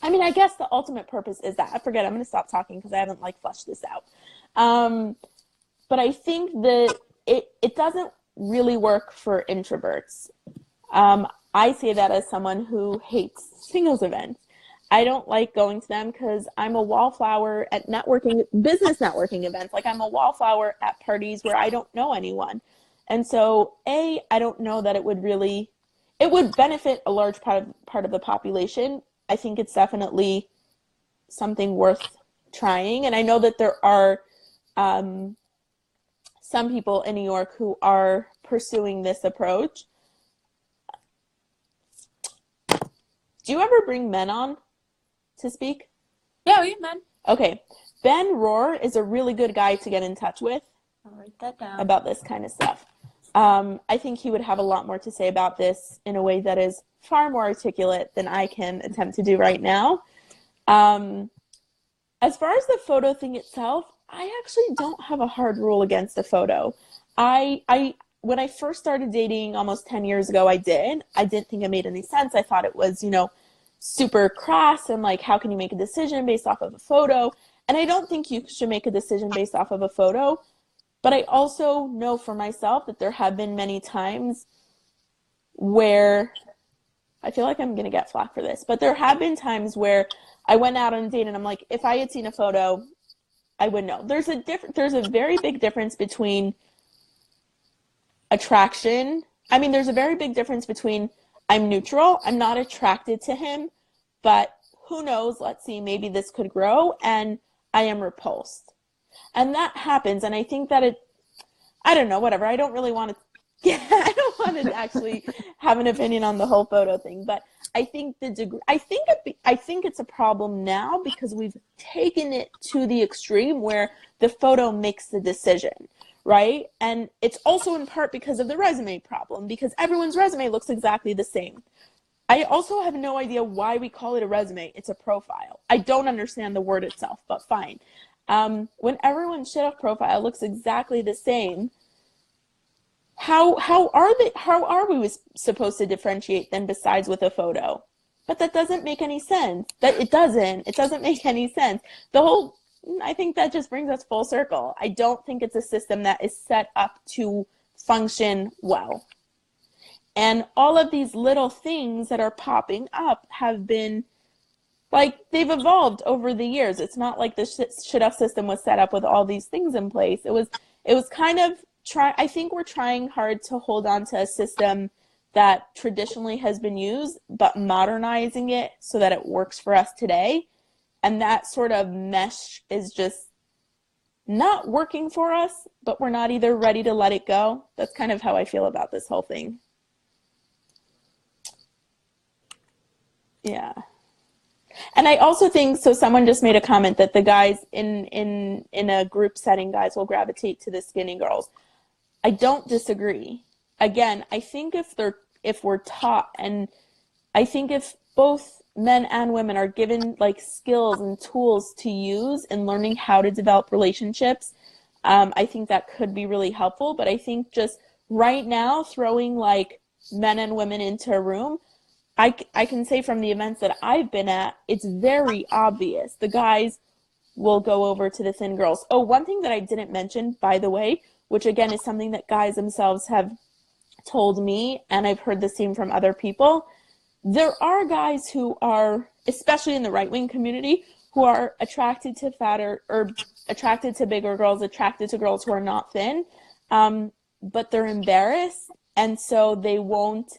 I guess the ultimate purpose is that. I forget, I'm going to stop talking because I haven't fleshed this out. But I think that it doesn't really work for introverts. I say that as someone who hates singles events. I don't like going to them because I'm a wallflower at business networking events. I'm a wallflower at parties where I don't know anyone. And so, I don't know that it would benefit a large part of the population. I think it's definitely something worth trying. And I know that there are some people in New York who are pursuing this approach. Do you ever bring men on to speak? Yeah, we have men. Okay. Ben Rohr is a really good guy to get in touch with. I'll write that down. About this kind of stuff. I think he would have a lot more to say about this in a way that is far more articulate than I can attempt to do right now. As far as the photo thing itself, I actually don't have a hard rule against a photo. When I first started dating almost 10 years ago, I didn't think it made any sense. I thought it was, super crass and like, how can you make a decision based off of a photo? And I don't think you should make a decision based off of a photo. But I also know for myself that there have been many times where, I feel like I'm going to get flack for this, but there have been times where I went out on a date and I'm like, if I had seen a photo, I would know. There's a very big difference between attraction. I mean, there's a very big difference between I'm neutral, I'm not attracted to him, but who knows, let's see, maybe this could grow, and I am repulsed. And that happens, and I think that I don't know, whatever. I don't really want to, I don't want to actually have an opinion on the whole photo thing, but I think I think it's a problem now because we've taken it to the extreme where the photo makes the decision, right? And it's also in part because of the resume problem, because everyone's resume looks exactly the same. I also have no idea why we call it a resume. It's a profile. I don't understand the word itself, but fine. When everyone's shidduch profile looks exactly the same, how are we supposed to differentiate then besides with a photo? But that doesn't make any sense. It doesn't make any sense. I think that just brings us full circle. I don't think it's a system that is set up to function well. And all of these little things that are popping up have been, like, they've evolved over the years. It's not like the shidduch system was set up with all these things in place. It was kind of I think we're trying hard to hold on to a system that traditionally has been used, but modernizing it so that it works for us today. And that sort of mesh is just not working for us, but we're not either ready to let it go. That's kind of how I feel about this whole thing. Yeah. And I also think, so someone just made a comment that the guys in a group setting, guys will gravitate to the skinny girls. I don't disagree. Again, I think if we're taught, and I think if both men and women are given like skills and tools to use in learning how to develop relationships, I think that could be really helpful. But I think just right now, throwing like men and women into a room, I can say from the events that I've been at, it's very obvious. The guys will go over to the thin girls. Oh, one thing that I didn't mention, by the way, which again is something that guys themselves have told me, and I've heard the same from other people. There are guys who are, especially in the right-wing community, who are attracted to fatter, or attracted to bigger girls, attracted to girls who are not thin, but they're embarrassed, and so they won't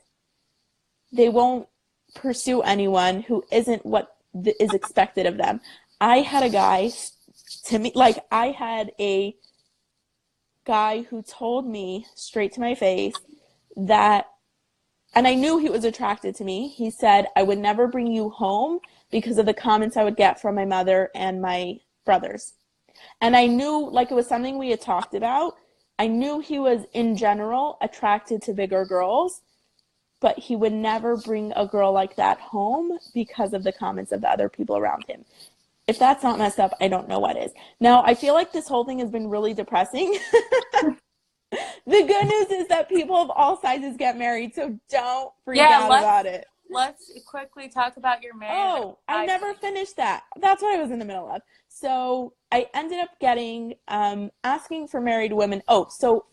pursue anyone who isn't what is expected of them. I had a guy who told me straight to my face that, and I knew he was attracted to me. He said, I would never bring you home because of the comments I would get from my mother and my brothers. And I knew, like, it was something we had talked about. I knew he was in general attracted to bigger girls, but he would never bring a girl like that home because of the comments of the other people around him. If that's not messed up, I don't know what is. Now, I feel like this whole thing has been really depressing. The good news is that people of all sizes get married, so don't freak out about it. Let's quickly talk about your marriage. Oh, I never finished that. That's what I was in the middle of. So I ended up getting, asking for married women. Oh, so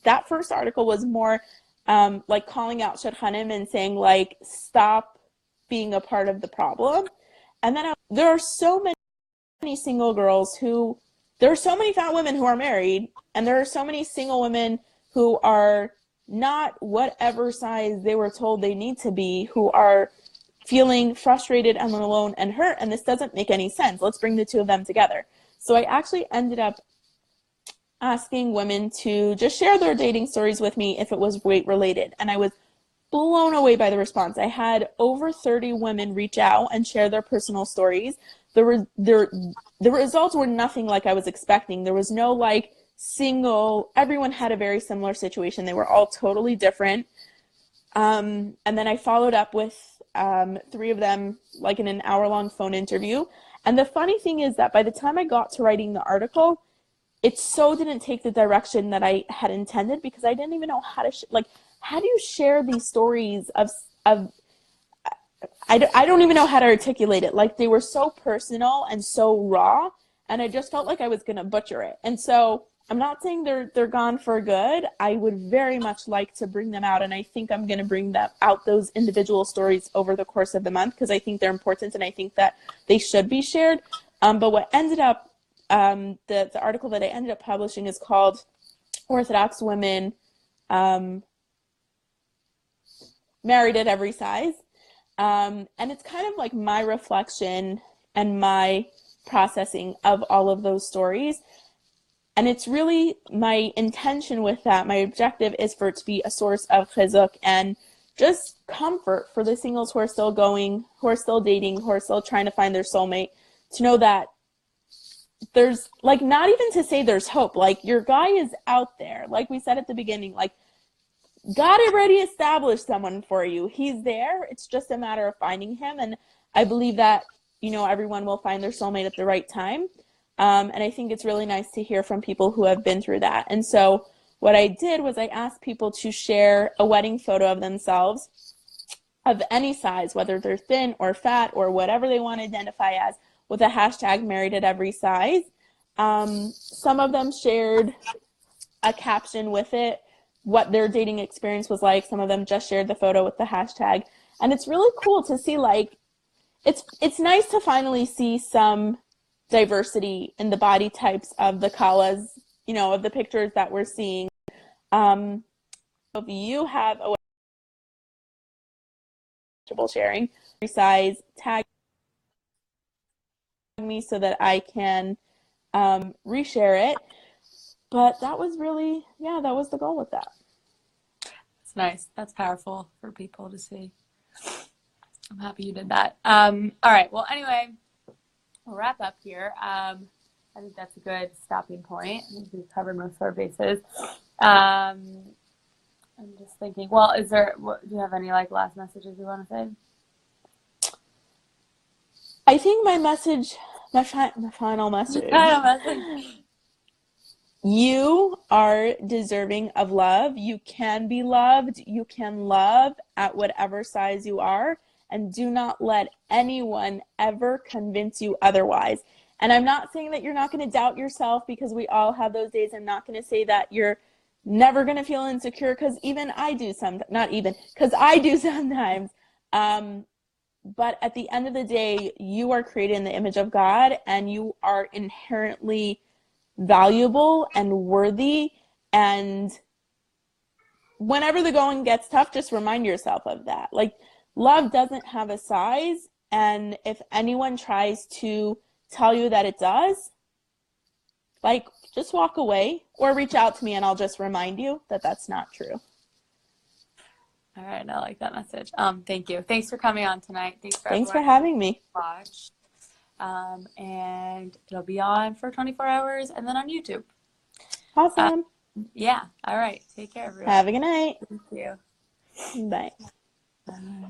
that first article was more like calling out shidchanim and saying, like, stop being a part of the problem. And then there are so many single girls there are so many fat women who are married, and there are so many single women who are not whatever size they were told they need to be, who are feeling frustrated and alone and hurt, and this doesn't make any sense. Let's bring the two of them together. So I actually ended up asking women to just share their dating stories with me if it was weight related. And I was blown away by the response. I had over 30 women reach out and share their personal stories. The results were nothing like I was expecting. There was no like everyone had a very similar situation. They were all totally different. And then I followed up with 3 of them, like in an hour-long phone interview. And the funny thing is that by the time I got to writing the article, it so didn't take the direction that I had intended, because I didn't even know how to, how do you share these stories of I don't even know how to articulate it. Like, they were so personal and so raw, and I just felt like I was going to butcher it. And so I'm not saying they're gone for good. I would very much like to bring them out, and I think I'm going to bring out those individual stories over the course of the month, because I think they're important and I think that they should be shared. But what ended up, the article that I ended up publishing is called Orthodox Women Married at Every Size. And it's kind of like my reflection and my processing of all of those stories. And it's really my intention with that. My objective is for it to be a source of chizuk and just comfort for the singles who are still going, who are still dating, who are still trying to find their soulmate, to know that there's, like, not even to say there's hope. Like, your guy is out there. Like we said at the beginning, like, God already established someone for you. He's there. It's just a matter of finding him. And I believe that, everyone will find their soulmate at the right time. And I think it's really nice to hear from people who have been through that. And so what I did was I asked people to share a wedding photo of themselves of any size, whether they're thin or fat or whatever they want to identify as, with a hashtag married at every size. Some of them shared a caption with it, what their dating experience was like. Some of them just shared the photo with the hashtag. And it's really cool to see, like, it's nice to finally see some diversity in the body types of the kalas, of the pictures that we're seeing. If you have a sharing size, tag me so that I can reshare it. But that was really, that was the goal with that. It's nice. That's powerful for people to see. I'm happy you did that. All right. Well, anyway, we'll wrap up here. I think that's a good stopping point. I think we've covered most of our bases. I'm just thinking, well, do you have any last messages you want to say? I think my final message. You are deserving of love. You can be loved. You can love at whatever size you are. And do not let anyone ever convince you otherwise. And I'm not saying that you're not going to doubt yourself, because we all have those days. I'm not going to say that you're never going to feel insecure, because I do sometimes. But at the end of the day, you are created in the image of God, and you are inherently valuable and worthy. And whenever the going gets tough, just remind yourself of that. Like, love doesn't have a size, and if anyone tries to tell you that it does, just walk away or reach out to me, and I'll just remind you that that's not true. All right, I like that message. Thank you. Thanks for coming on tonight. Thanks for having me. Watch. And it'll be on for 24 hours and then on YouTube. Awesome. Yeah. All right. Take care, everyone. Have a good night. Thank you. Bye. Bye.